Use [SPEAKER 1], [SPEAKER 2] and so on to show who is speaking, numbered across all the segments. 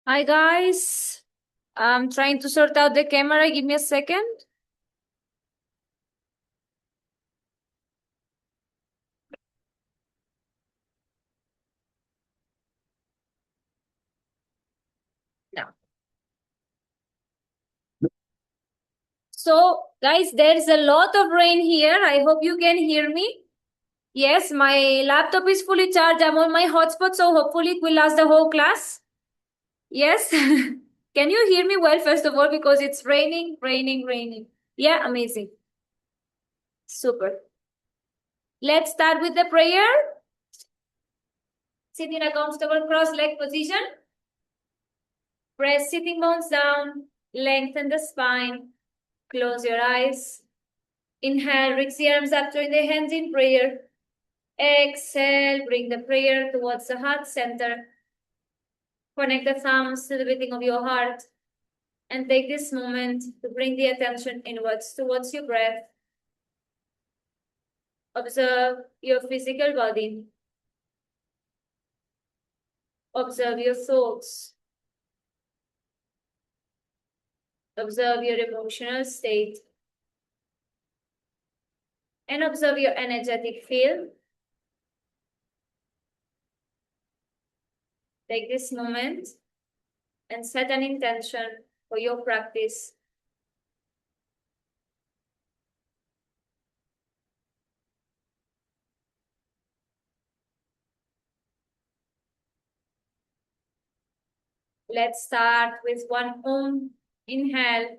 [SPEAKER 1] Hi guys, I'm trying to sort out the camera. Give me a second. Now, so guys, there's a lot of rain here. I hope you can hear me. Yes, my laptop is fully charged. I'm on my hotspot, so hopefully it will last the whole class. Yes. Can you hear me well, first of all, because it's raining, raining, raining. Yeah, amazing. Super. Let's start with the prayer. Sit in a comfortable cross-leg position. Press sitting bones down. Lengthen the spine. Close your eyes. Inhale, reach the arms up, join the hands in prayer. Exhale, bring the prayer towards the heart center. Connect the thumbs to the beating of your heart. And take this moment to bring the attention inwards towards your breath. Observe your physical body. Observe your thoughts. Observe your emotional state. And observe your energetic field. Take this moment and set an intention for your practice. Let's start with one Om. Inhale.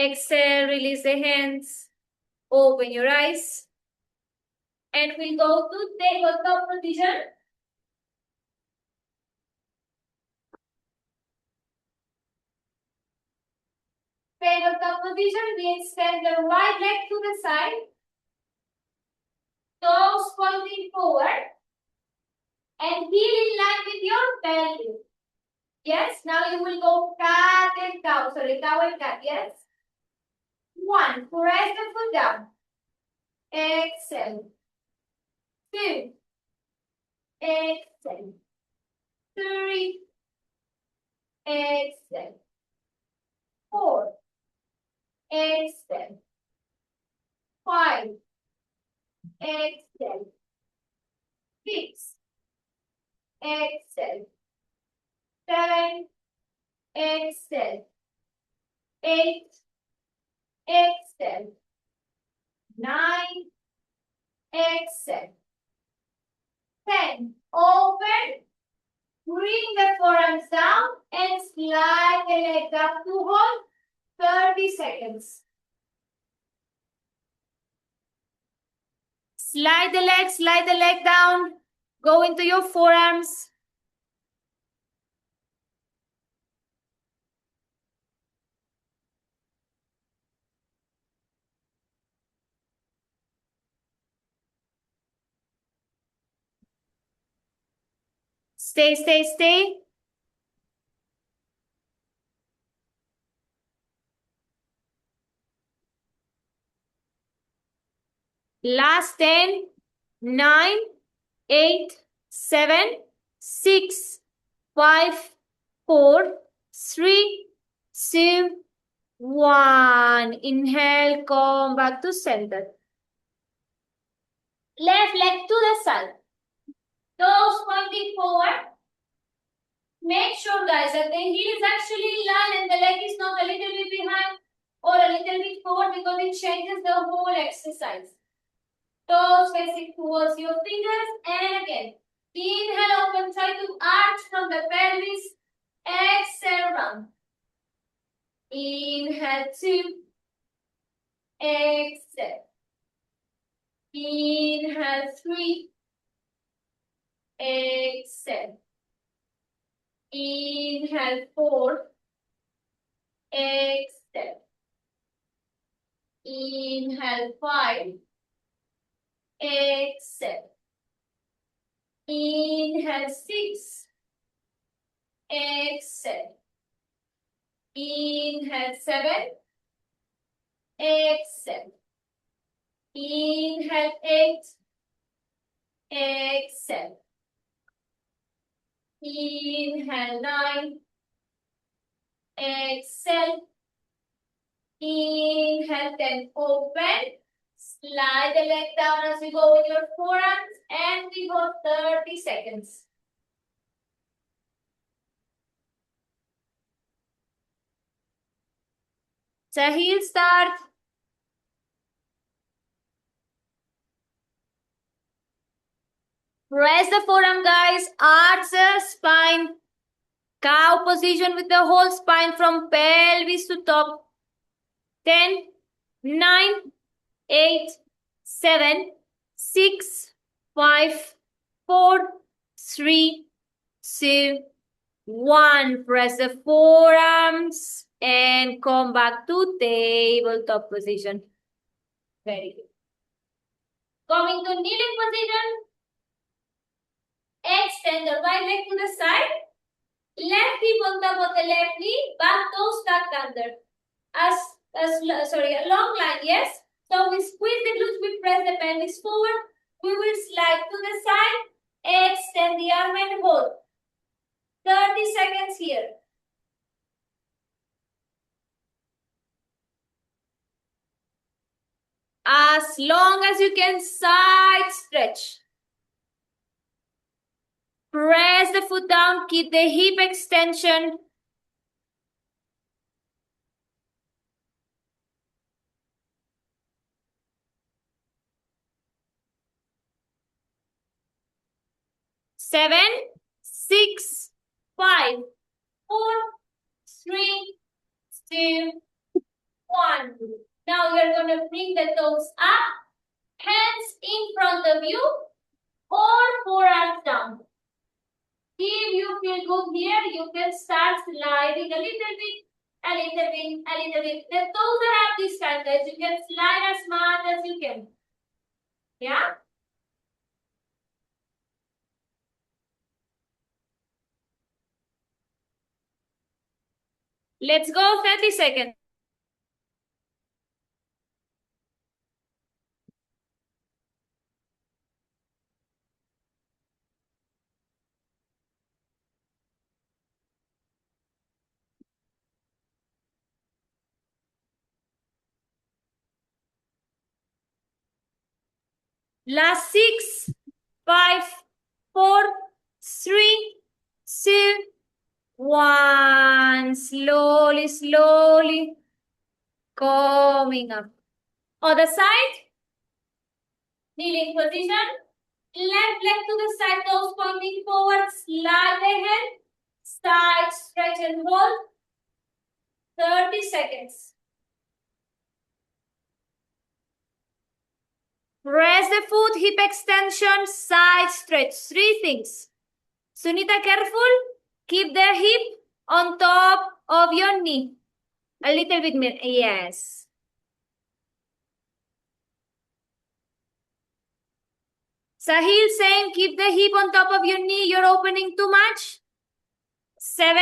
[SPEAKER 1] Exhale, release the hands. Open your eyes. And we'll go to tabletop position. Tabletop position, we extend the right leg to the side. Toes pointing forward. And heel in line with your belly. Yes, now you will go cat and cow. Sorry, cow and cat, yes? One, press the foot down. Exhale. Two. Exhale. Three. Exhale. Four. Exhale. Five. Exhale. Six. Exhale. Seven. Exhale. Eight. Exhale. Nine. Exhale. 10. Open. Bring the forearms down and slide the legs up to hold 30 seconds. Slide the leg down. Go into your forearms. Stay, stay, stay. Last 10, 9, 8, 7, 6, 5, 4, 3, 2, 1. Inhale, come back to center. Left leg to the side. Toes pointing forward. Make sure, guys, that the heel is actually in line and the leg is not a little bit behind or a little bit forward because it changes the whole exercise. Toes facing towards your fingers and again. Inhale, open, try to arch from the pelvis. Exhale, round. Inhale, 2. Exhale. Inhale, 3. Exhale. Inhale, 4. Exhale. Inhale, 5. Exhale. Inhale, 6. Exhale. Inhale 7. Exhale. Inhale 8. Exhale. Inhale 9. Exhale. Inhale 10. Open. Slide the leg down as you go with your forearms, and we go 30 seconds. Sahil, start. Press the forearm, guys. Arch the spine. Cow position with the whole spine from pelvis to top. 10, 9, 8, 7, 6, 5, 4, 3, 2, 1. Press the forearms and come back to tabletop position. Very good. Coming to kneeling position. Extend the right leg to the side. Left hip on top of the left knee. Back toes tucked under. A long line, yes? So we squeeze the glutes, we press the pelvis forward. We will slide to the side. Extend the arm and hold. 30 seconds here. As long as you can, side stretch. Press the foot down, keep the hip extension. Seven, 6, 5, 4, 3, 2, 1. Now we are going to bring the toes up, hands in front of you, or forearms down. If you feel good here, you can start sliding a little bit, a little bit, a little bit. The toes are at this time, guys. You can slide as much as you can. Yeah? Let's go 30 seconds. Last 6, 5, 4, 3, 2, 1. Slowly, slowly coming up. Other side. Kneeling position. Left leg to the side, toes pointing forward. Slide the hand. Side stretch and hold. 30 seconds. Press the foot, hip extension, side stretch. 3 things. Sunita, careful. Keep the hip on top of your knee. A little bit more. Yes. Sahil, same. Keep the hip on top of your knee. You're opening too much. 7,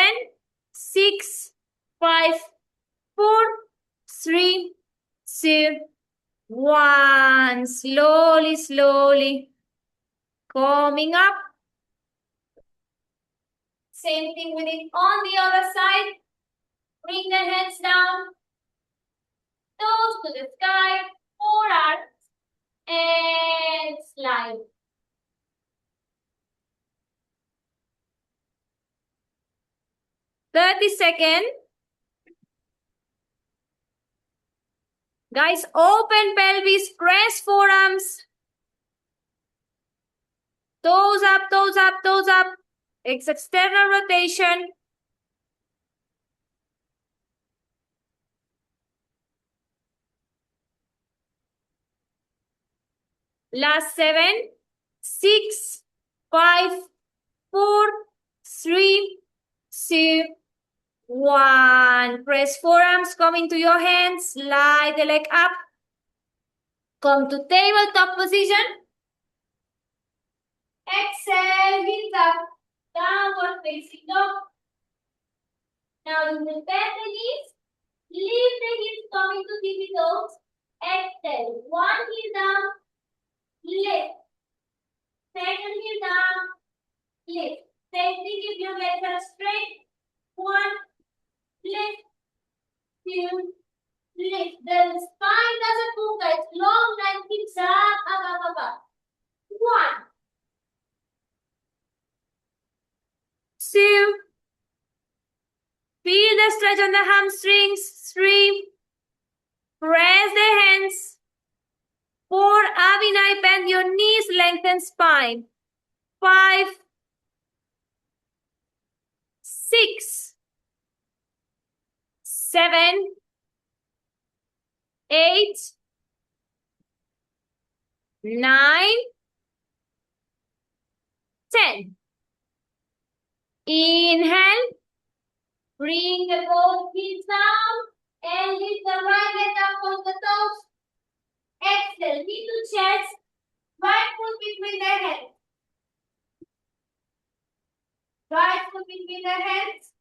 [SPEAKER 1] 6, 5, 4, 3, 2, 1. Slowly, slowly coming up. Same thing with it on the other side. Bring the hands down. Toes to the sky. Forearms. And slide. Seconds. Guys, open pelvis, press forearms. Toes up, toes up, toes up. It's external rotation. Last 7, 6, 5, 4, 3, 2, 1. Press forearms, come into your hands. Slide the leg up. Come to tabletop position. Exhale, hips up. Downward facing dog. Now you will bend the knees. Leave the hips coming to tippy toes. Exhale. One heel down. Lift. Second heel down. Lift. Same thing if your legs are straight. One. Lift. Two. Lift. The spine doesn't move, guys. Long line keeps up. One. Two. Feel the stretch on the hamstrings. Three. Press the hands. 4. Abhinay, bend your knees, lengthen spine. 5. 6. 7. 8. 9. 10. Inhale. Bring the both feet down and lift the right leg up on the toes. Exhale. Knee to chest. Right foot between the hands. Right foot between the hands.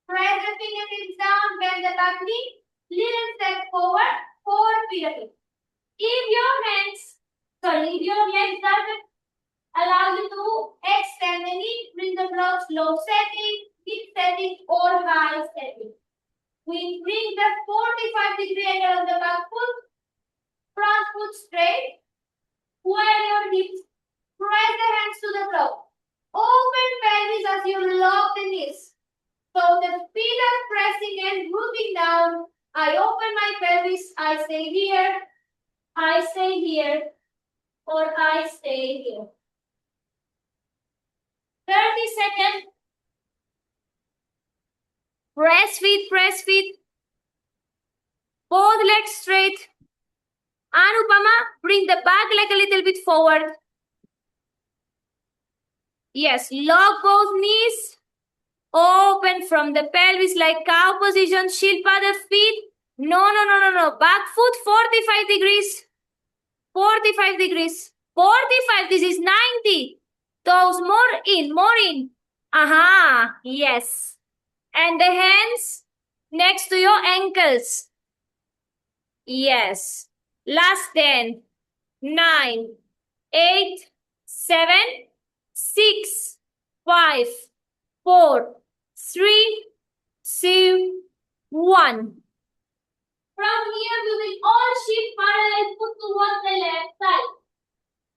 [SPEAKER 1] Press the fingertips down. Bend the back knee. Little step forward. Forward pyramid. If your legs doesn't allow you to extend the knee, bring the blocks low setting, mid setting, or high setting. We bring the 45-degree angle on the back foot, front foot straight, where your hips, press the hands to the floor. Open pelvis as you lock the knees. So the feet are pressing and rooting down. I open my pelvis, I stay here, or I stay here. 30 seconds. Press feet. Both legs straight. Anupama, bring the back leg a little bit forward. Yes, lock both knees. Open from the pelvis like cow position. Shilpada feet. No. Back foot 45 degrees. 45 degrees. 45. This is 90. Toes more in. Aha. Yes. And the hands next to your ankles. Yes. Last 10. 9. 8. 7. 6. 5. 4. 3. 2. 1. From here, we will all shift parallel foot towards the left side.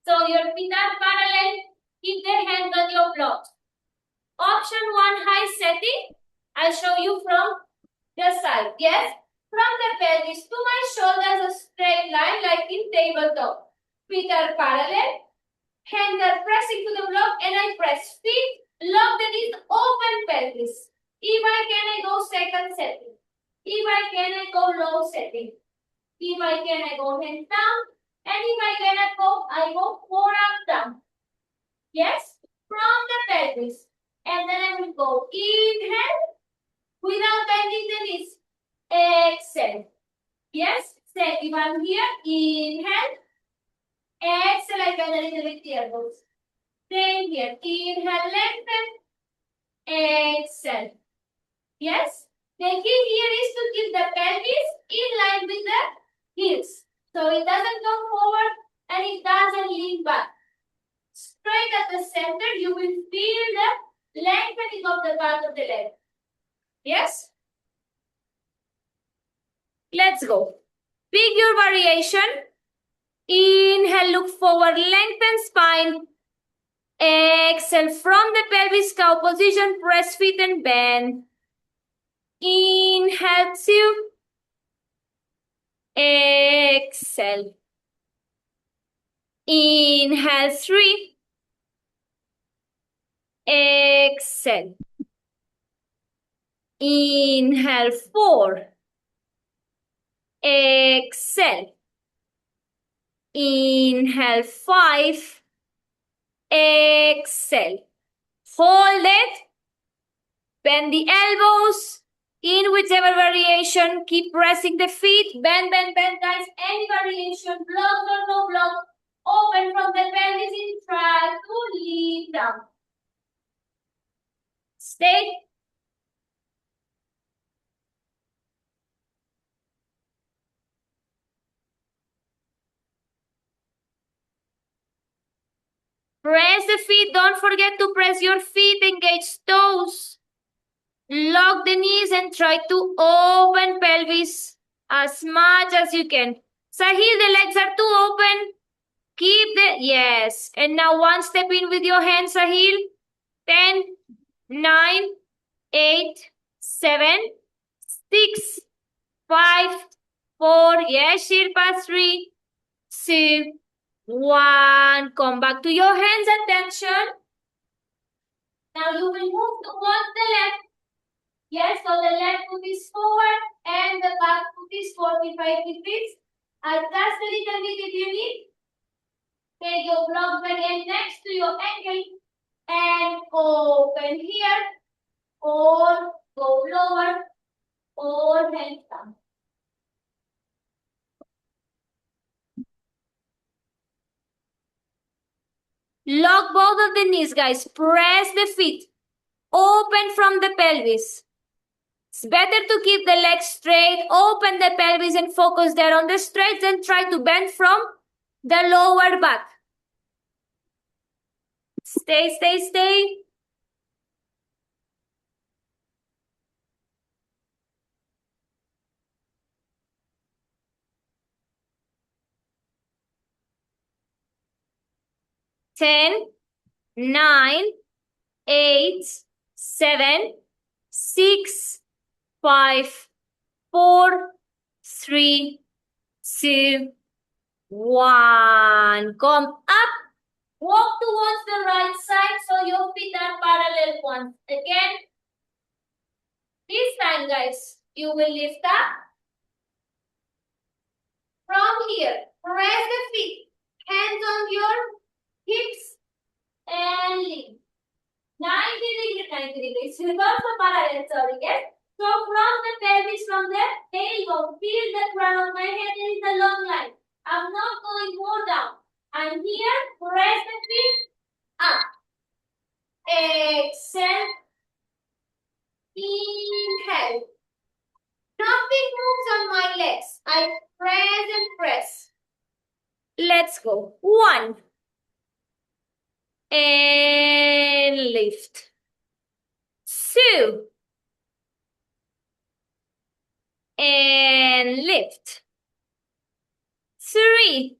[SPEAKER 1] So your feet are parallel. Keep the hands on your block. Option 1, high setting. I'll show you from the side. Yes? From the pelvis to my shoulders, a straight line like in tabletop. Feet are parallel. Hands are pressing to the block and I press feet. Lock the knees, open pelvis. If I can, I go second setting. If I can, I go low setting. If I can, I go hands down. And if I cannot go, I go forearm down. Yes? From the pelvis. And then I will go inhale without bending the knees. Exhale. Yes? If I'm here, inhale. Exhale, I bend a little bit the elbows. Same here. Inhale, lengthen. Exhale. Yes? The key here is to keep the pelvis in line with the heels. So it doesn't go forward and it doesn't lean back. Straight at the center, you will feel the lengthening of the back of the leg. Yes? Let's go. Figure variation. Inhale, look forward, lengthen spine. Exhale from the pelvis cow position, press feet and bend. Inhale 2. Exhale. Inhale 3. Exhale. Inhale 4. Exhale. Inhale 5. Exhale. Hold it. Bend the elbows. In whichever variation, keep pressing the feet. Bend, guys. Any variation, block or no block. Open from the pelvis in try to lean down. Stay. the feet. Don't forget to press your feet, engage toes. Lock the knees and try to open pelvis as much as you can. Sahil, the legs are too open. Keep the, yes. And now one step in with your hands, Sahil. 10, 9, 8, 7, 6, 5, 4. Yes, Shilpa. 3, 2, 1. Come back to your hands. Attention. Now you will move towards the left. Yes, so the left foot is forward and the back foot is 45 degrees. Adjust a little bit if you need. Take your block again next to your ankle and open here or go lower or hands down. Lock both of the knees, guys. Press the feet. Open from the pelvis. It's better to keep the legs straight, open the pelvis and focus there on the straight, then try to bend from the lower back. Stay, stay, stay. Ten, 9, 8, 7, 6, 5, 4, 3, 2, 1. Come up. Walk towards the right side so your feet are parallel once again. This time, guys, you will lift up. From here, press the feet. Hands on your hips and lift. 90 degrees, 90 degrees. Reverse the parallel, sorry, yes? So from the pelvis, from the tailbone, feel the crown of my head is the long line. I'm not going more down. I'm here, press the feet up. Exhale. Inhale. Nothing moves on my legs. I press and press. Let's go. 1. And lift. 2. And lift. 3.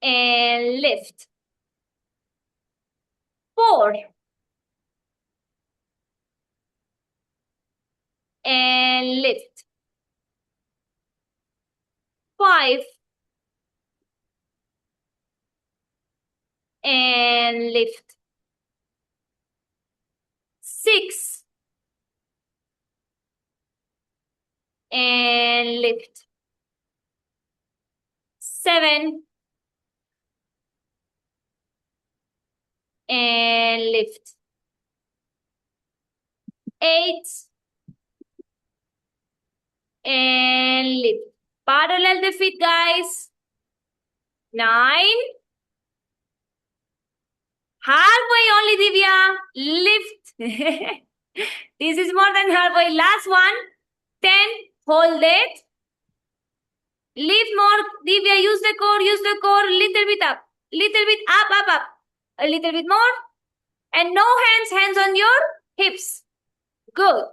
[SPEAKER 1] And lift. 4. And lift. 5. And lift. 6. And lift. 7. And lift. 8. And lift. Parallel the feet, guys. 9. Halfway only, Divya. Lift. This is more than halfway. Last one. 10. Hold it. Lift more. Divya, use the core. Use the core. Little bit up. Little bit up, up, up. A little bit more. And no hands. Hands on your hips. Good.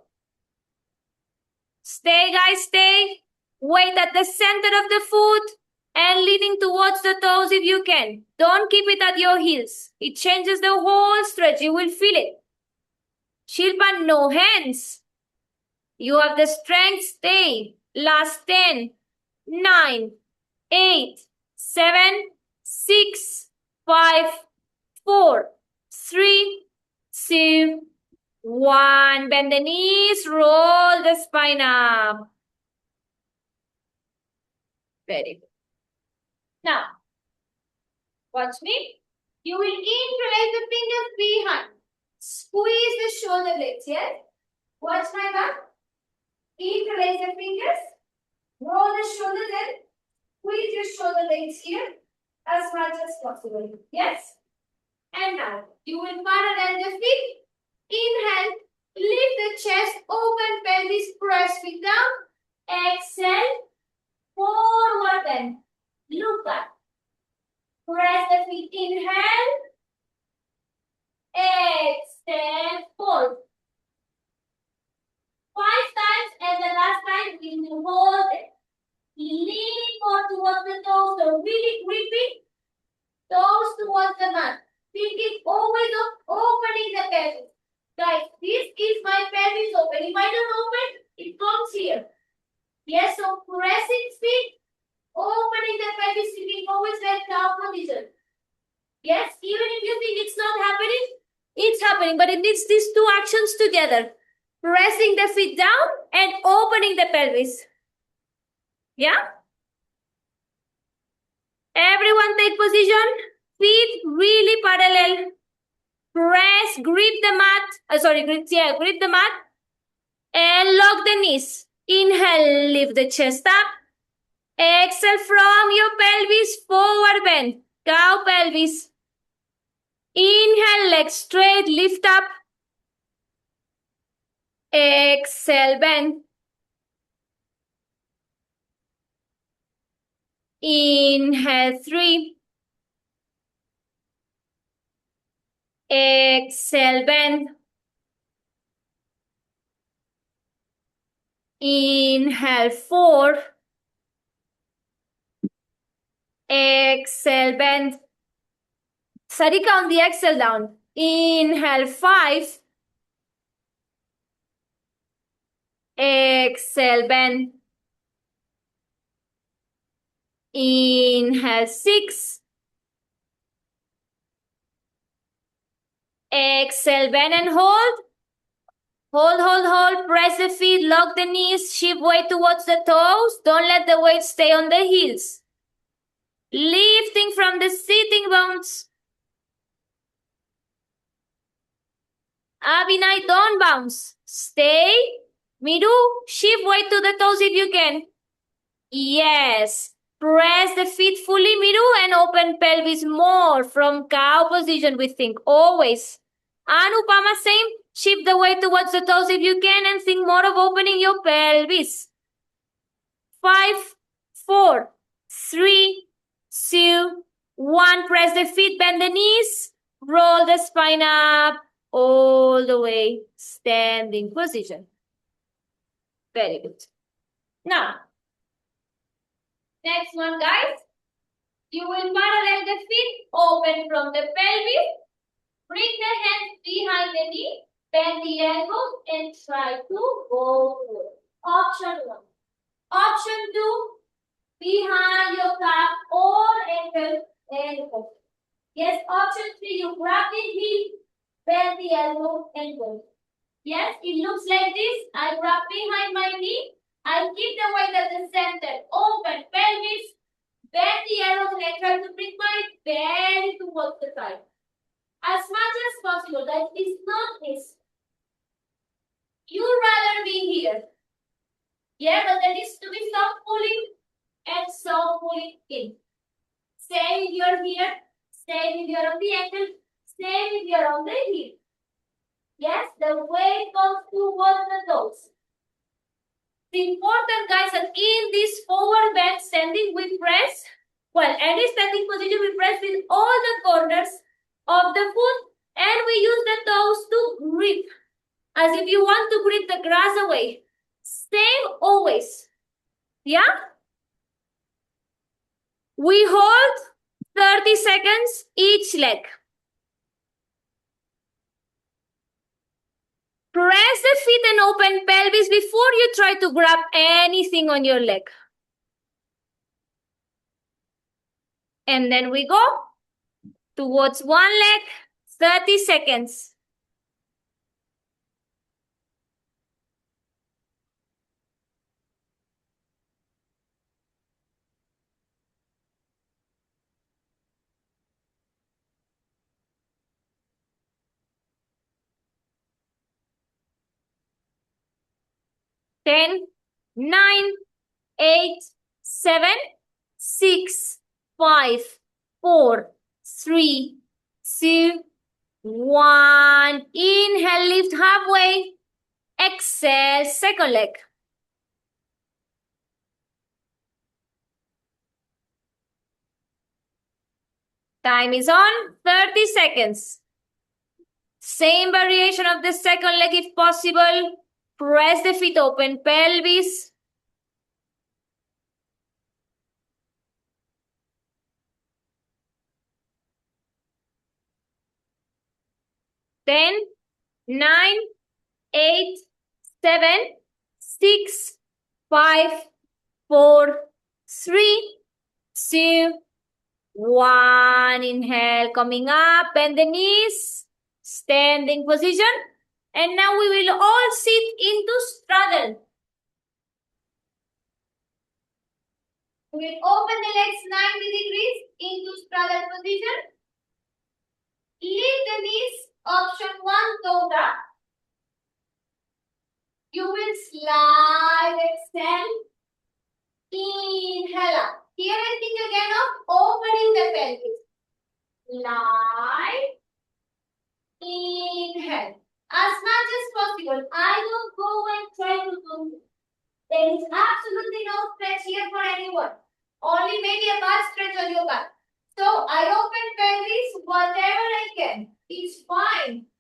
[SPEAKER 1] Stay, guys. Stay. Weight at the center of the foot and leaning towards the toes if you can. Don't keep it at your heels. It changes the whole stretch. You will feel it. Shilpa, no hands. You have the strength. Stay. Last 10, 9, 8, 7, 6, 5, 4, 3, 2, 1. Bend the knees. Roll the spine up. Very good. Now, watch me. You will interlace the fingers behind. Squeeze the shoulder blades, yes? Watch my back. Interlace the fingers. Roll the shoulders in. Squeeze your shoulder blades here as much as possible. Yes? And now, you will parallel the feet. Inhale. Lift the chest. Open pelvis. Press feet down. Exhale. Forward bend. Look back. Press the feet, inhale. Exhale, hold. 5 times, and the last time we will hold it. Leaning more towards the toes, so really gripping toes towards the mat. Thinking always of opening the pelvis. Guys, this is my pelvis open. If I don't open, it comes here. Yes, so pressing feet, opening the pelvis, sitting always like cow position. Yes, even if you think it's not happening, it's happening, but it needs these two actions together. Pressing the feet down and opening the pelvis. Yeah? Everyone take position. Feet really parallel. Press, grip the mat. Grip the mat. And lock the knees. Inhale, lift the chest up. Exhale from your pelvis, forward bend. Cow pelvis. Inhale, legs straight, lift up. Exhale, bend. Inhale, 3. Exhale, bend. Inhale, 4. Exhale, bend. Sarika on the exhale down. Inhale, 5. Exhale, bend. Inhale, 6. Exhale, bend and hold. Hold, hold, hold. Press the feet, lock the knees, shift weight towards the toes. Don't let the weight stay on the heels. Lifting from the sitting bones. Abhinay, don't bounce. Stay. Miru, shift weight to the toes if you can. Yes. Press the feet fully, Miru, and open pelvis more from cow position, we think. Always. Anupama, same. Shift the weight towards the toes if you can and think more of opening your pelvis. 5, 4, 3, 2, 1. Press the feet, bend the knees. Roll the spine up all the way. Standing position. Very good. Now, next one, guys. You will parallel the feet, open from the pelvis. Bring the hands behind the knee, bend the elbows, and try to go forward. Option 1. Option 2, behind your calf or ankle and go. Yes, option 3, you grab the heel, bend the elbow, and go. Yes, it looks like this. I grab behind my knee. I keep the weight at the center. Open pelvis, bend the elbows, and I try to bring my belly towards the side. As much as possible. That is not this. You'd rather be here. Yeah, but there needs to be some pulling and some pulling in. Stay if you're here. Stay if you're on the ankle. Stay if you're on the heel. Yes, the weight goes towards the toes. The important, guys, that in this forward bend standing, we press, any standing position, we press with all the corners of the foot and we use the toes to grip. As if you want to grip the grass away. Same always. Yeah? We hold 30 seconds each leg. Press the feet and open pelvis before you try to grab anything on your leg. And then we go towards one leg, 30 seconds. Ten, 9, 8, 7, 6, 5, 4, 3, 2, 1. Inhale, lift halfway. Exhale, second leg. Time is on. 30 seconds. Same variation of the second leg if possible. Press the feet, open pelvis. 10, 9, 8, 7, 6, 5, 4, 3, 2, 1. Inhale, coming up, bend the knees, standing position. And now we will all sit into straddle. We will open the legs 90 degrees into straddle position. Lift the knees, option 1, toe down. You will slide, extend, inhale up. Here I think again of opening the pelvis. Slide, inhale. As much as possible. I don't go and try to do. There is absolutely no stretch here for anyone. Only maybe a back stretch on your back. So I open pelvis whatever I can. It's fine.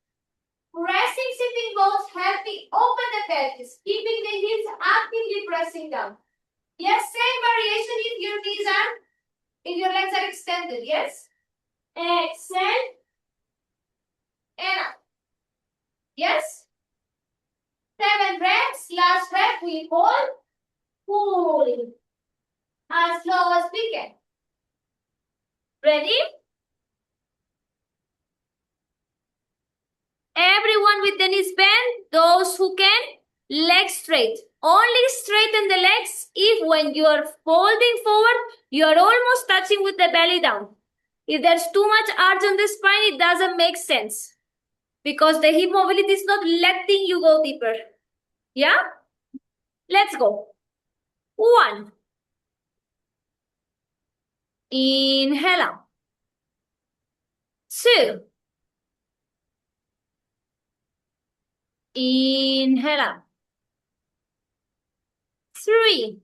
[SPEAKER 1] Pressing sitting bones help me open the pelvis, keeping the heels actively pressing down. Yes, same variation if your knees are, if your legs are extended. Yes. Extend and up. Yes. 7 reps. Last rep we hold, pulling as slow as we can. Ready? Everyone with the knees bent, those who can, legs straight. Only straighten the legs if when you are folding forward, you are almost touching with the belly down. If there's too much arch on the spine, it doesn't make sense. Because the hip mobility is not letting you go deeper. Yeah? Let's go. 1. Inhale up. 2. Inhale up. 3.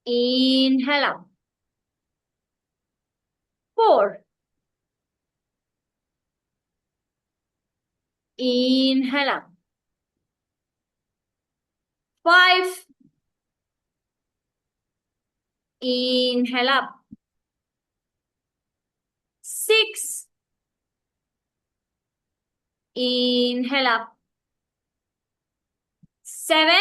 [SPEAKER 1] Inhale up. 4. Inhale up. 5. Inhale up. 6. Inhale up. 7.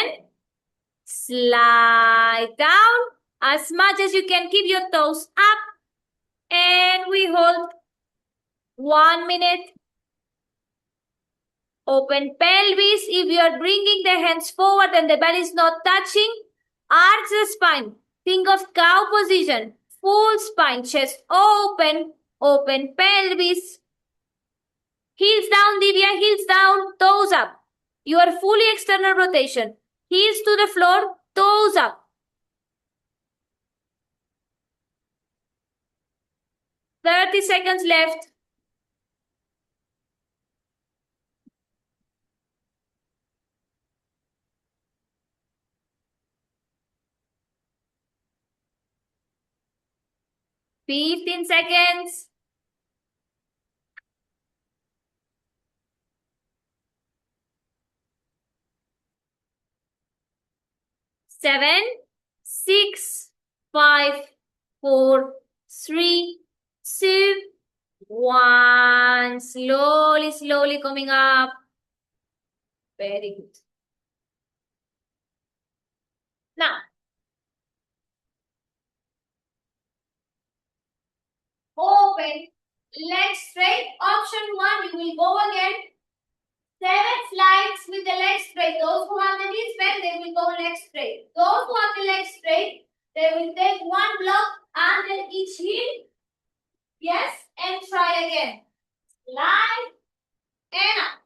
[SPEAKER 1] Slide down as much as you can. Keep your toes up. And we hold 1 minute. Open pelvis. If you are bringing the hands forward and the belly is not touching, arch the spine. Think of cow position. Full spine, chest open. Open pelvis. Heels down, Divya. Heels down. Toes up. You are fully external rotation. Heels to the floor. Toes up. 30 seconds left. $15 seconds. 7, 6, 5, 4, 3, 2, 1. Slowly, slowly coming up. Very good. Now, open, legs straight. Option 1, you will go again. 7 slides with the legs straight. Those who have the knees bent, they will go legs straight. Those who have the legs straight, they will take 1 block under each heel. Yes, and try again. Slide and up.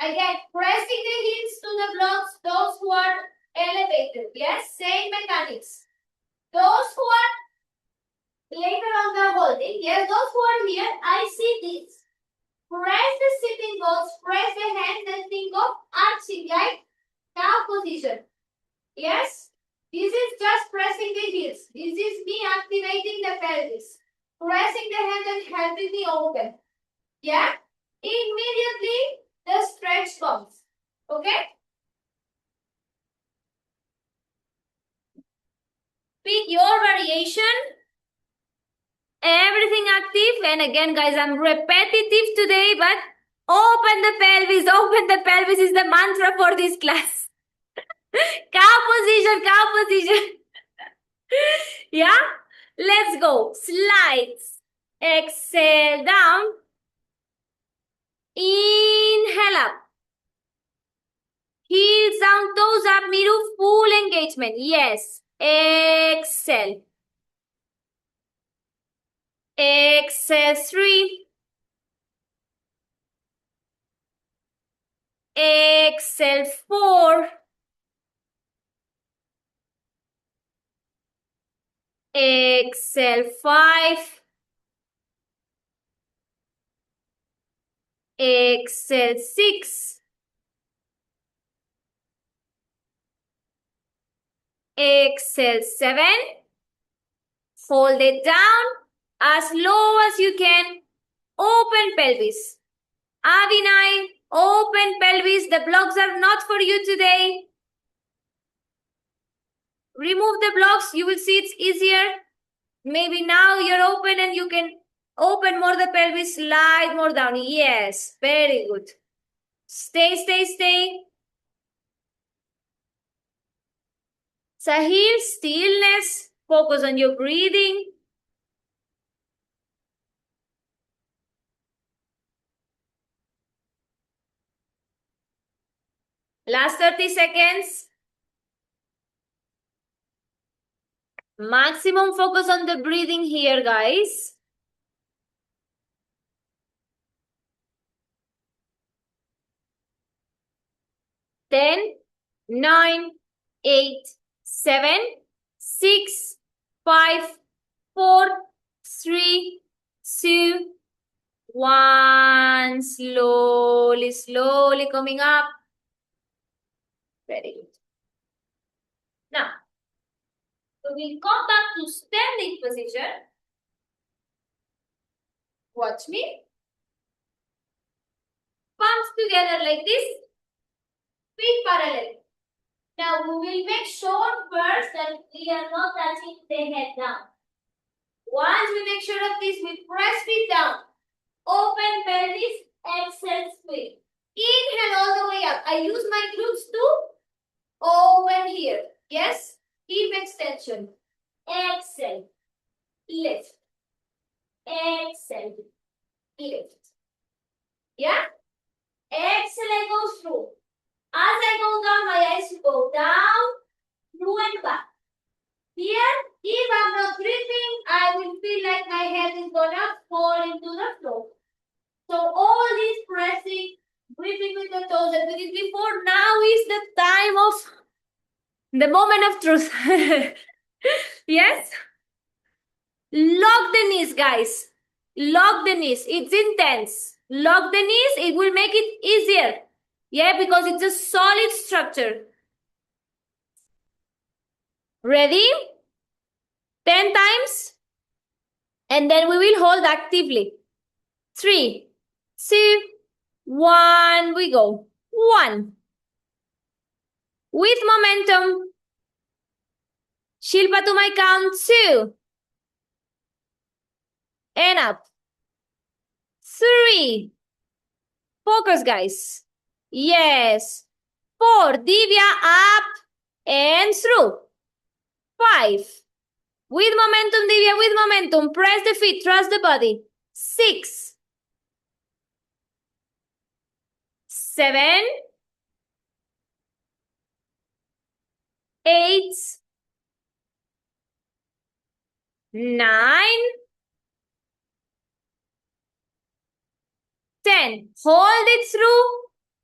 [SPEAKER 1] Again, pressing the heels to the blocks, those who are elevated. Yes, same mechanics. Those who are later on the holding, yes, those who are here, I see this. Press the sitting bones, press the hands and think of arching like cow position. Yes, this is just pressing pressing the heels. This is me activating the pelvis. Pressing the hand and helping me open. Yeah? Immediately the stretch comes. Okay? Pick your variation. Everything active. And again, guys, I'm repetitive today, but open the pelvis. Open the pelvis is the mantra for this class. Cow position, cow position. Yeah? Let's go. Slides. Exhale down. Inhale up. Heels down, toes up, middle, full engagement. Yes. Exhale. Exhale 3. Exhale 4. Exhale 5. Exhale 6. Exhale 7. Hold it down as low as you can. Open pelvis. Avinay, open pelvis. The blocks are not for you today. Remove the blocks. You will see it's easier. Maybe now you're open and you can open more the pelvis, slide more down. Yes, very good. Stay, stay, stay. Sahil, stillness. Focus on your breathing. Last 30 seconds. Maximum focus on the breathing here, guys. 10, 9, 8, 7, 6, 5, 4, 3, 2, 1. Slowly, slowly coming up. Very good. Now, we will come back to standing position. Watch me. Palms together like this. Feet parallel. Now, we will make sure first that we are not touching the head down. Once we make sure of this, we press feet down. Open pelvis, exhale, squeeze. Inhale all the way up. I use my glutes to open here. Yes? Hip extension. Exhale. Lift. Exhale. Lift. Yeah? Exhale, I go through. As I go down, my eyes go down, through and back. Here, if I'm not breathing, I will feel like my head is gonna fall into the floor. So all this pressing, breathing with the toes that we did before, now is the time of the moment of truth. Yes? Lock the knees, guys. Lock the knees. It's intense. Lock the knees. It will make it easier. Yeah, because it's a solid structure. Ready? 10 times. And then we will hold actively. 3, 2, 1. We go. 1. With momentum. Shilpa to my count. 2. And up. 3. Focus, guys. Yes. 4. Divya, up and through. 5. With momentum, Divya, with momentum. Press the feet, trust the body. 6. 7. 8. 9. 10. Hold it through.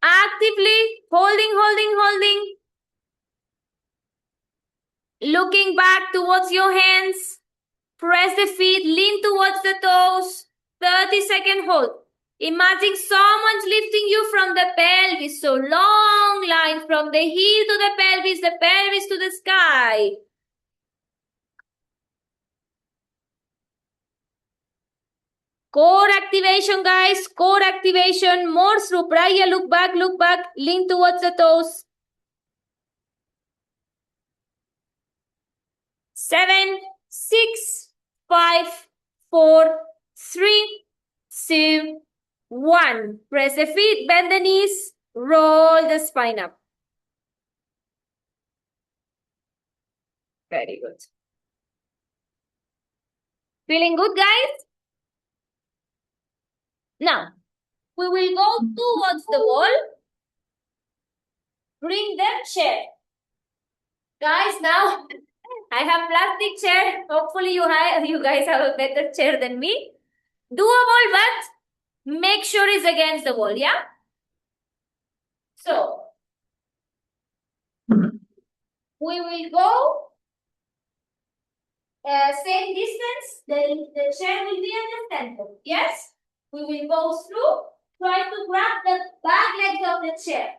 [SPEAKER 1] Actively. Holding. Looking back towards your hands. Press the feet. Lean towards the toes. 30-second hold. Imagine someone's lifting you from the pelvis. So long line from the heel to the pelvis to the sky. Core activation, guys. Core activation. More through Praya. Look back, lean towards the toes. 7, 6, 5, 4, 3, 2, 1. Press the feet, bend the knees, roll the spine up. Very good. Feeling good, guys? Now, we will go towards the wall. Bring the chair. Guys, now I have plastic chair. Hopefully you guys have a better chair than me. Do a wall, but make sure it's against the wall, yeah? So, we will go same distance. The chair will be in the center. Yes? We will go through. Try to grab the back legs of the chair.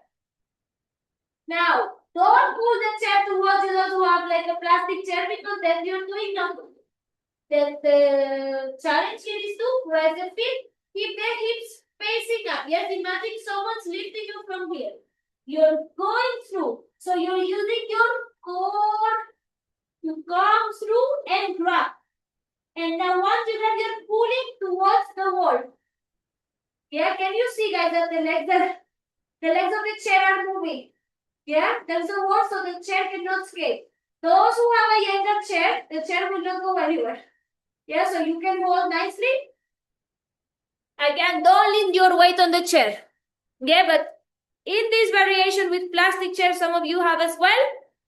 [SPEAKER 1] Now, don't pull the chair towards you to have like a plastic chair because then you're doing nothing. The challenge here is to press the feet, keep the hips facing up. Yes, imagine someone's lifting you from here. You're going through. So you're using your core to come through and grab. And now once you grab, you're pulling towards the wall. Yeah, can you see guys that the legs of the chair are moving? Yeah, there's a wall so the chair cannot escape. Those who have a younger chair, the chair will not go anywhere. Yeah, so you can hold nicely. Again, don't lean your weight on the chair. Yeah, but in this variation with plastic chair, some of you have as well,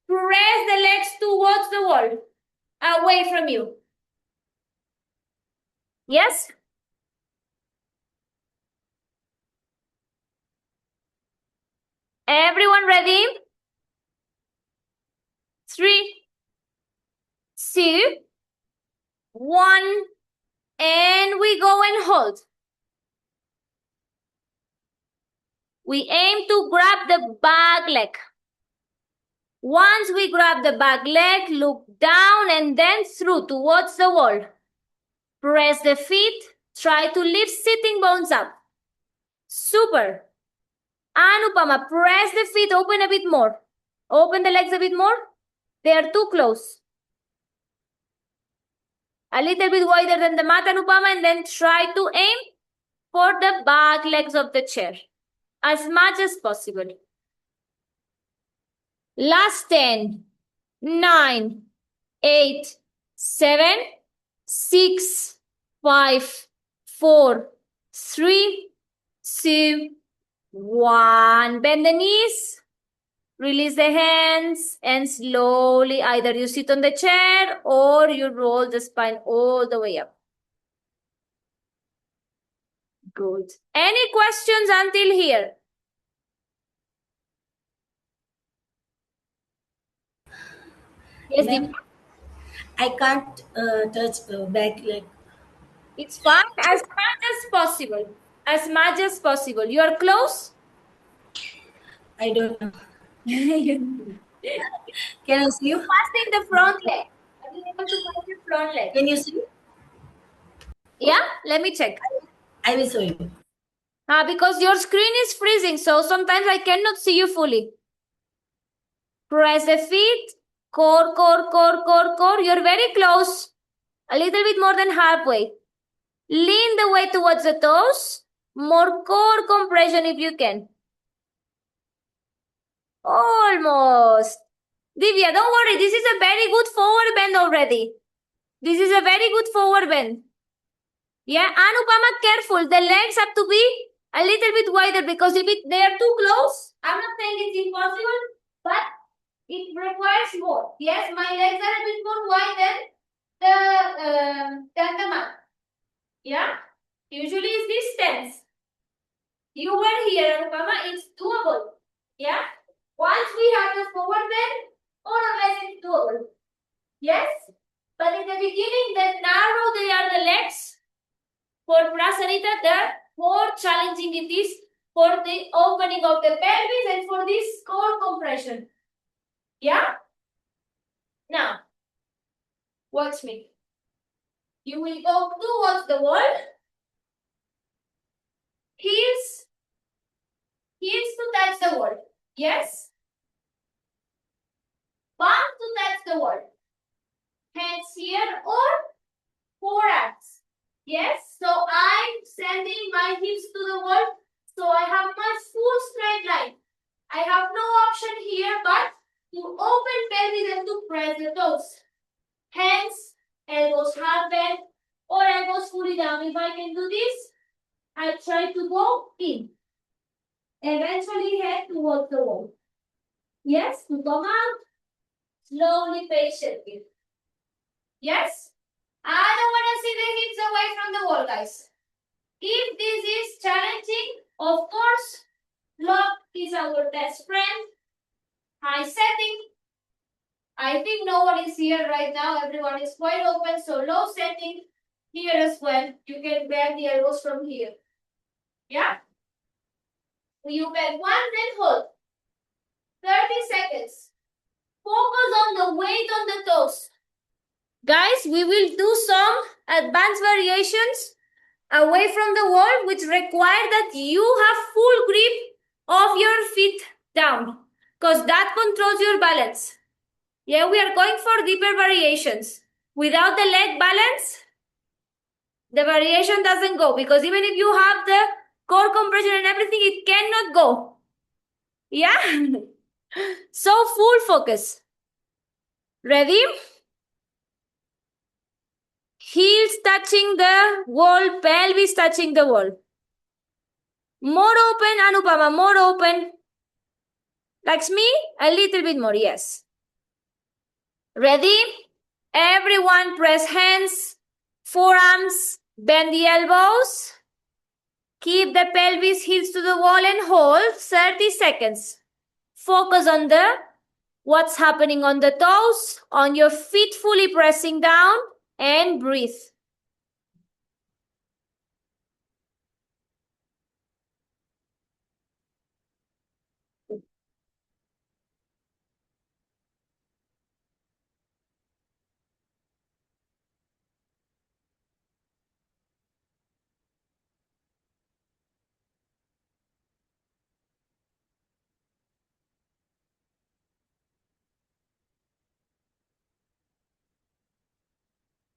[SPEAKER 1] press the legs towards the wall, away from you. Yes? Everyone ready? 3, 2, 1, and we go and hold. We aim to grab the back leg. Once we grab the back leg, look down and then through towards the wall. Press the feet. Try to lift sitting bones up. Super. Anupama, press the feet. Open a bit more. Open the legs a bit more. They are too close. A little bit wider than the mat, Anupama, and then try to aim for the back legs of the chair as much as possible. Last 10, 9, 8, 7, 6, 5, 4, 3, 2, 1. Bend the knees, release the hands, and slowly either you sit on the chair or you roll the spine all the way up. Good. Any questions until here? Yes, Deep.
[SPEAKER 2] I can't touch back leg.
[SPEAKER 1] It's fine, as much as possible. As much as possible. You are close?
[SPEAKER 2] I don't know. Can I see you?
[SPEAKER 1] Passing the front leg. Are you able to pass the front leg?
[SPEAKER 2] Can you see?
[SPEAKER 1] Yeah, let me check.
[SPEAKER 2] I will show you.
[SPEAKER 1] Because your screen is freezing, so sometimes I cannot see you fully. Press the feet. Core, core, core, core, core. You're very close. A little bit more than halfway. Lean the weight towards the toes. More core compression if you can. Almost. Divya, don't worry. This is a very good forward bend already. This is a very good forward bend. Yeah, Anupama, careful. The legs have to be a little bit wider because if they are too close, I'm not saying it's impossible, but it requires more. Yes, my legs are a bit more wide than the mat. Yeah, usually it's distance. You were here, Anupama. It's doable. Yeah, once we have the forward bend, more or less it's doable. Yes, but in the beginning, the narrow they are the legs. For Prasarita, the more challenging it is for the opening of the pelvis and for this core compression. Yeah? Now, watch me. You will go towards the wall. heels to touch the wall. Yes. Palm to touch the wall. Hands here or forearms. Yes. So I'm sending my hips to the wall. So I have my full straight line. I have no option here but to open belly and to press the toes. Hands, elbows hard bent or elbows fully down. If I can do this, I try to go in. Eventually head towards the wall. Yes, to come out. Slowly, patiently. Yes? I don't want to see the hips away from the wall, guys. If this is challenging, of course, lock is our best friend. High setting. I think no one is here right now. Everyone is quite open. So low setting here as well. You can bend the elbows from here. Yeah? You bend one, then hold. 30 seconds. Focus on the weight on the toes. Guys, we will do some advanced variations away from the wall, which require that you have full grip of your feet down, because that controls your balance. Yeah, we are going for deeper variations. Without the leg balance, the variation doesn't go, because even if you have the core compression and everything, it cannot go. Yeah? So full focus. Ready? Heels touching the wall, pelvis touching the wall. More open, Anupama, more open. Lakshmi, a little bit more, yes. Ready? Everyone press hands, forearms, bend the elbows. Keep the pelvis, heels to the wall and hold 30 seconds. Focus on what's happening on the toes, on your feet fully pressing down, and breathe.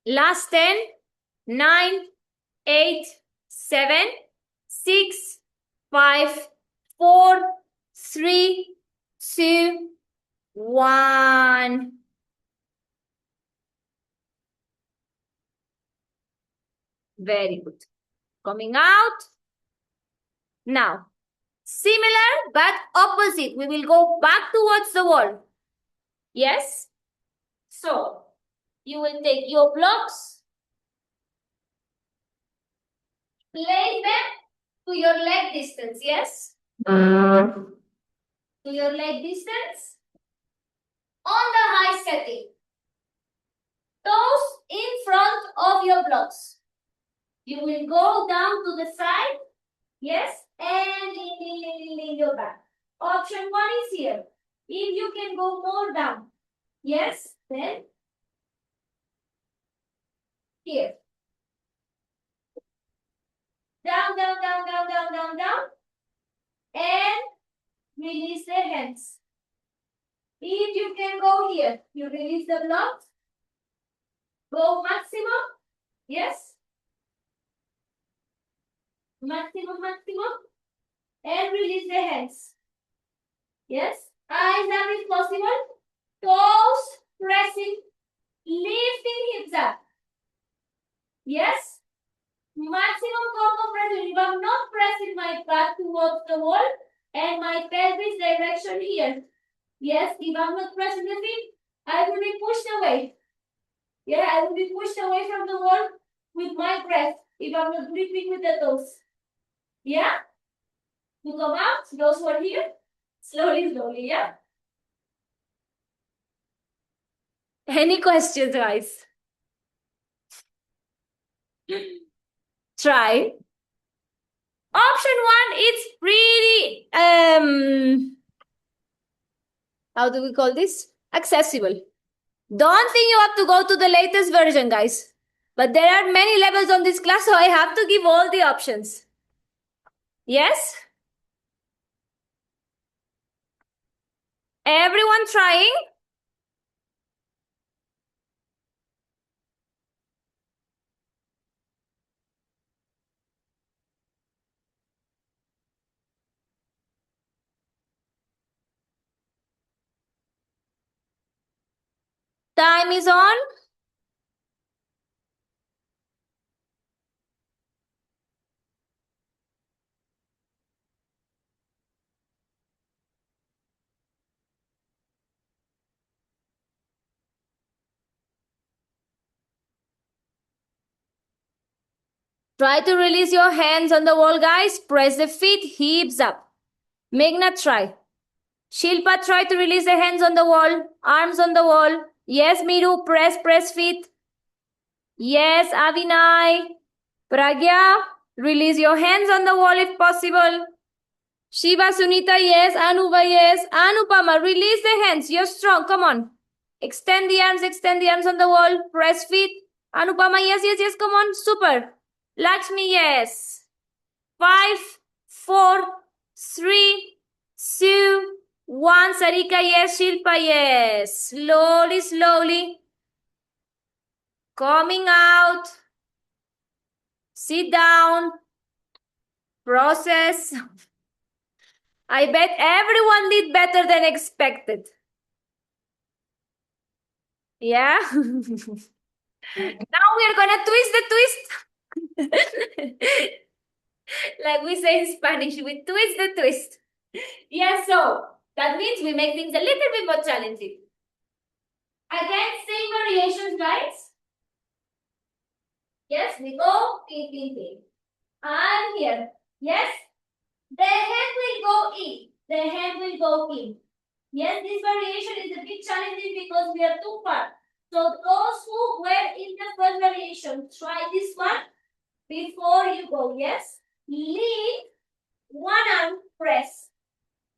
[SPEAKER 1] Last 10, 9, 8, 7, 6, 5, 4, 3, 2, 1. Very good. Coming out. Now, similar but opposite. We will go back towards the wall. Yes? So, you will take your blocks, place them to your leg distance, yes? To your leg distance. On the high setting. Toes in front of your blocks. You will go down to the side, yes? And lean your back. Option 1 is here. If you can go more down, yes? Then here. Down, down, down, down, down, down, down. And release the hands. If you can go here, you release the blocks. Go maximum. Yes? Maximum, maximum. And release the hands. Yes? Eyes down if possible. Toes pressing. Lifting hips up. Yes? Maximum core compression. If I'm not pressing my back towards the wall and my pelvis direction here. Yes, if I'm not pressing the feet, I will be pushed away. Yeah, I will be pushed away from the wall with my breath if I'm not gripping with the toes. Yeah? To come out, those who are here, slowly, slowly, yeah? Any questions, guys? Try. Option 1, it's pretty, how do we call this? Accessible. Don't think you have to go to the latest version, guys. But there are many levels on this class, so I have to give all the options. Yes? Everyone trying? Time is on. Try to release your hands on the wall, guys. Press the feet, hips up. Meghna, try. Shilpa, try to release the hands on the wall. Arms on the wall. Yes, Miru, press feet. Yes, Avinay. Pragya, release your hands on the wall if possible. Shiva, Sunita, yes. Anuba, yes. Anupama, release the hands. You're strong. Come on. Extend the arms on the wall. Press feet. Anupama, yes. Come on. Super. Lakshmi, yes. 5, 4, 3, 2, 1. Sarika, yes. Shilpa, yes. Slowly. Coming out. Sit down. Process. I bet everyone did better than expected. Yeah? Now we are gonna twist the twist. Like we say in Spanish, we twist the twist. Yeah, so that means we make things a little bit more challenging. Again, same variations, guys. Yes, we go in. And here. Yes. The head will go in. Yes, this variation is a bit challenging because we are too far. So those who were in the first variation, try this one before you go. Yes. Lean, one arm, press.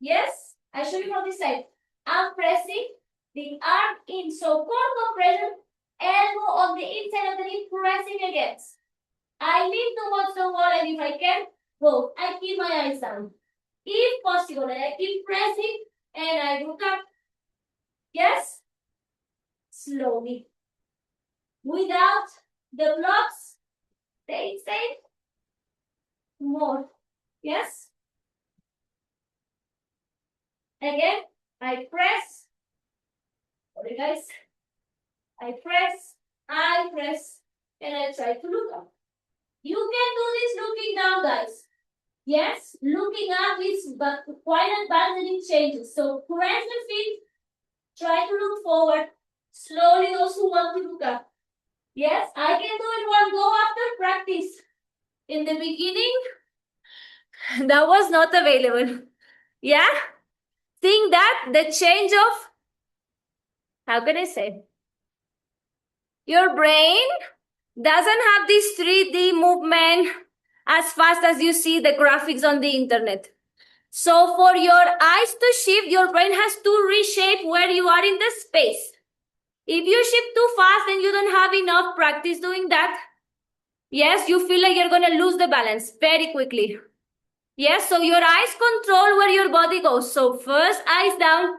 [SPEAKER 1] Yes. I show you from this side. I'm pressing the arm in. So core compression, elbow on the inside of the knee, pressing against. I lean towards the wall, and if I can, go. I keep my eyes down. If possible, and I keep pressing, and I look up. Yes? Slowly. Without the blocks, stay safe. More. Yes? Again, I press. Sorry, guys. I press, and I try to look up. You can do this looking down, guys. Yes, looking up is but quite advanced and it changes. So press the feet, try to look forward. Slowly, those who want to look up. Yes, I can do it one go after practice. In the beginning, that was not available. Yeah? Think that the change of, how can I say? Your brain doesn't have this 3D movement as fast as you see the graphics on the internet. So for your eyes to shift, your brain has to reshape where you are in the space. If you shift too fast and you don't have enough practice doing that, yes, you feel like you're going to lose the balance very quickly. Yes, so your eyes control where your body goes. So first, eyes down.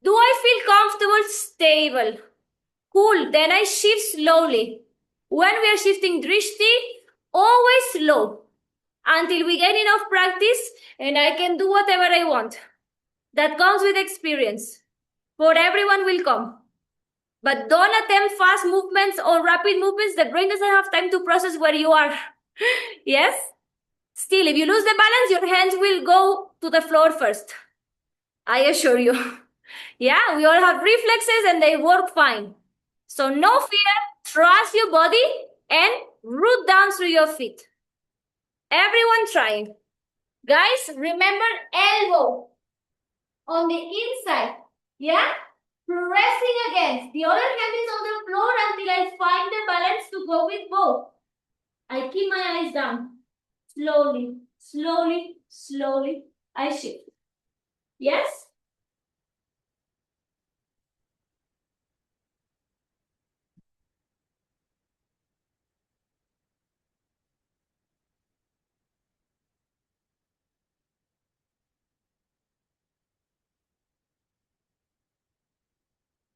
[SPEAKER 1] Do I feel comfortable? Stable. Cool. Then I shift slowly. When we are shifting drishti, always slow. Until we get enough practice and I can do whatever I want. That comes with experience. For everyone will come. But don't attempt fast movements or rapid movements. The brain doesn't have time to process where you are. Yes? Still, if you lose the balance, your hands will go to the floor first. I assure you. Yeah, we all have reflexes and they work fine. So no fear, trust your body and root down through your feet. Everyone trying. Guys, remember elbow on the inside. Yeah? Pressing against. The other hand is on the floor until I find the balance to go with both. I keep my eyes down. Slowly, I shift. Yes?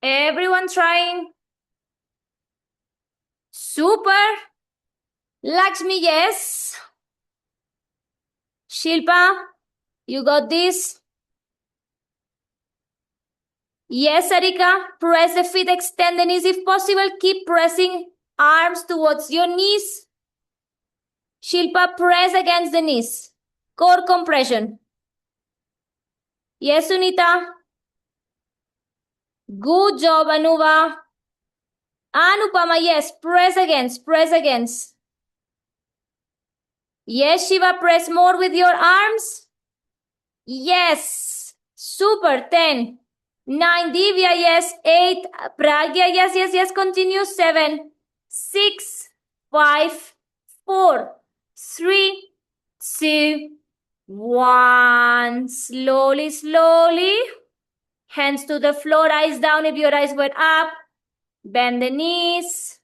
[SPEAKER 1] Everyone trying? Super. Lakshmi, yes. Shilpa, you got this? Yes, Sarika. Press the feet, extend the knees. If possible, keep pressing arms towards your knees. Shilpa, press against the knees. Core compression. Yes, Sunita. Good job, Anuva. Anupama, yes. Press against, press against. Yes, Shiva, press more with your arms. Yes. Super. 10. 9. Divya, yes. 8. Pragya, yes, yes, yes. Continue. 7. 6. 5. 4. 3. 2. 1. Slowly, slowly. Hands to the floor, eyes down if your eyes were up. Bend the knees.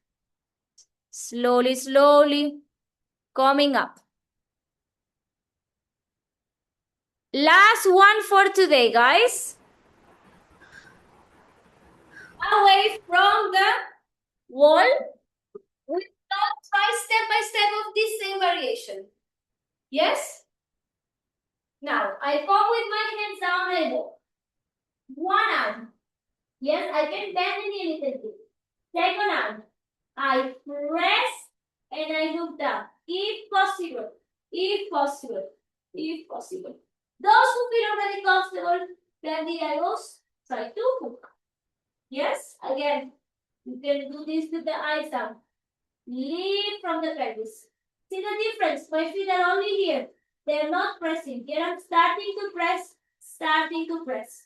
[SPEAKER 1] Slowly, slowly. Coming up. Last one for today, guys. Away from the wall. We will try step by step of this same variation. Yes? Now, I come with my hands down elbow. One arm. Yes, I can bend the knee a little bit. Second arm. I press and I look down. If possible. If possible. If possible. Those who feel already comfortable, bend the elbows. Try to hook. Yes, again, you can do this with the eyes down. Lift from the pelvis. See the difference? My feet are only here. They are not pressing. Here I'm starting to press, starting to press.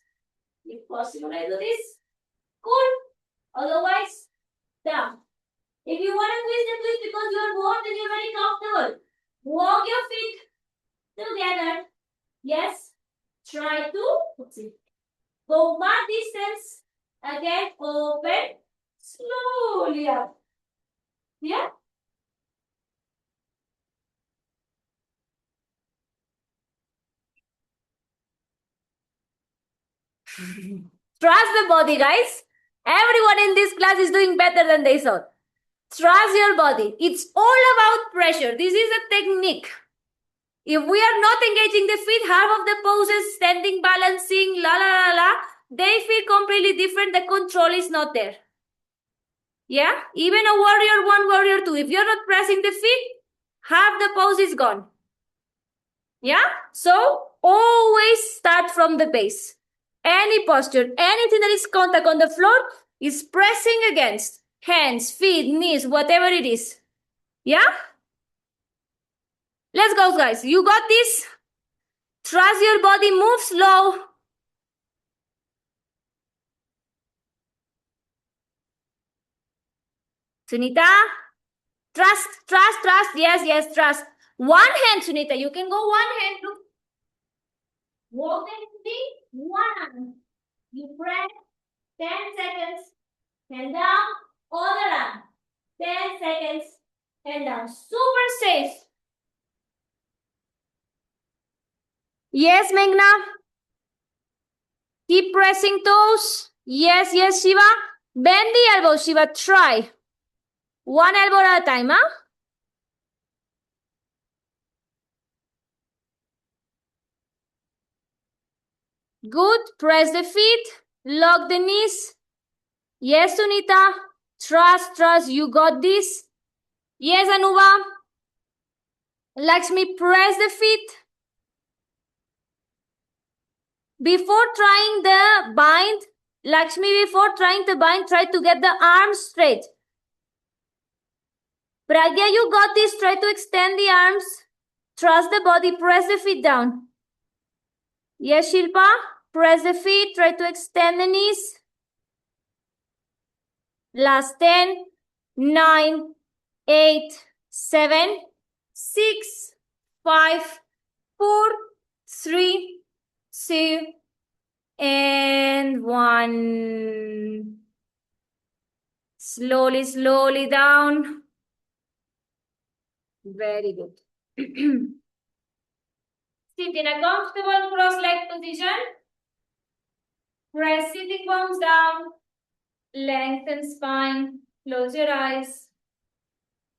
[SPEAKER 1] If possible, I do this. Cool. Otherwise, down. If you want to twist the twist because you are bored and you're very comfortable, walk your feet together. Yes. Try to go one distance. Again, open. Slowly up. Yeah. Trust the body, guys. Everyone in this class is doing better than they thought. Trust your body. It's all about pressure. This is a technique. If we are not engaging the feet, half of the poses, standing, balancing, la la la la, they feel completely different. The control is not there. Yeah? Even a warrior 1, warrior 2. If you're not pressing the feet, half the pose is gone. Yeah? So, always start from the base. Any posture, anything that is contact on the floor is pressing against. Hands, feet, knees, whatever it is. Yeah? Let's go, guys. You got this. Trust your body. Move slow. Sunita? Trust, trust, trust. Yes, yes, trust. One hand, Sunita. You can go one hand. Look. Walk the feet. One hand. You press. 10 seconds. Hand down. Other arm. 10 seconds. Hand down. Super safe. Yes, Meghna. Keep pressing toes. Yes, yes, Shiva. Bend the elbow, Shiva. Try. One elbow at a time, huh? Good. Press the feet. Lock the knees. Yes, Sunita. Trust, trust. You got this. Yes, Anuva. Lakshmi, press the feet. Before trying the bind, Lakshmi, before trying to bind, try to get the arms straight. Pragya, you got this. Try to extend the arms. Trust the body. Press the feet down. Yes, Shilpa. Press the feet. Try to extend the knees. Last 10, 9, 8, 7, 6, 5, 4, 3, 2, and 1. Slowly, slowly down. Very good. Sit in a comfortable cross-leg position. Press sitting bones down. Lengthen spine. Close your eyes.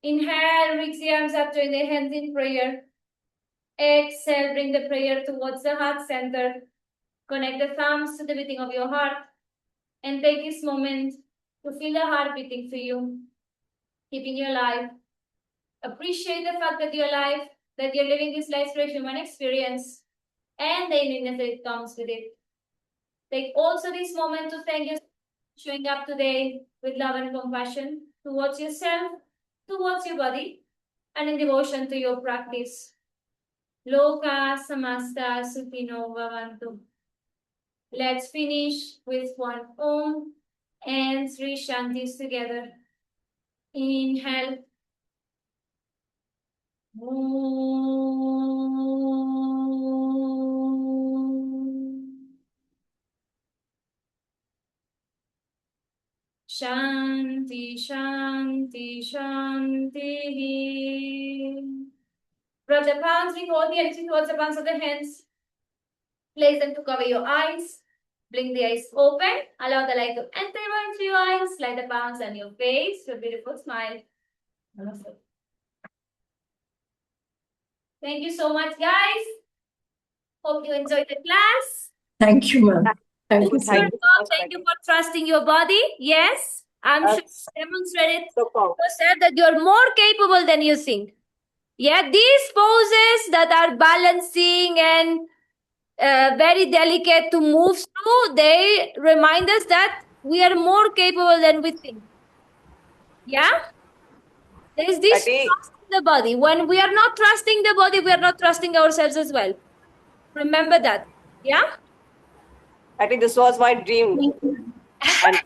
[SPEAKER 1] Inhale, reach the arms up, join the hands in prayer. Exhale, bring the prayer towards the heart center. Connect the thumbs to the beating of your heart. And take this moment to feel the heart beating for you, keeping you alive. Appreciate the fact that you're alive, that you're living this life through a human experience, and the uniqueness that comes with it. Take also this moment to thank you for showing up today with love and compassion towards yourself, towards your body, and in devotion to your practice. Loka samasta sukhino bhavantu. Let's finish with one Om and three Shantis together. Inhale. Shanti, Shanti, Shanti. Rub the palms, bring all the energy towards the palms of the hands. Place them to cover your eyes. Blink the eyes open. Allow the light to enter into your eyes. Light the palms on your face. Your beautiful smile. Namaste. Thank you so much, guys. Hope you enjoyed the class.
[SPEAKER 2] Thank you, ma'am. Thank you,
[SPEAKER 1] Thank
[SPEAKER 2] sir.
[SPEAKER 1] you for trusting your body. Yes, I'm sure
[SPEAKER 3] That's
[SPEAKER 1] you demonstrated
[SPEAKER 3] so powerful.
[SPEAKER 1] yourself that you're more capable than you think. Yeah, these poses that are balancing and very delicate to move through, they remind us that we are more capable than we think. Yeah? There is this
[SPEAKER 3] Patty,
[SPEAKER 1] trust in the body. When we are not trusting the body, we are not trusting ourselves as well. Remember that. Yeah?
[SPEAKER 3] Patty, this was my dream,
[SPEAKER 2] Thank you.
[SPEAKER 3] and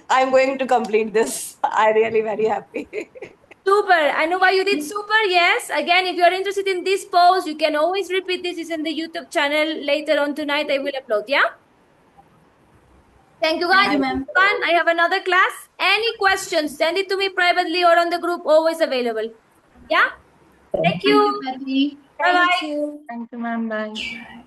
[SPEAKER 3] I'm going to complete this. I'm really very happy.
[SPEAKER 1] Super. I know why you did super. Yes. Again, if you're interested in this pose, you can always repeat this. It's in the YouTube channel. Later on tonight, I will upload. Yeah? Thank you, guys.
[SPEAKER 2] Thank you, ma'am.
[SPEAKER 1] Fun. I have another class. Any questions, send it to me privately or on the group. Always available. Yeah? Thank you.
[SPEAKER 2] Patty.
[SPEAKER 1] Bye-bye.
[SPEAKER 2] Thank you, ma'am. Bye.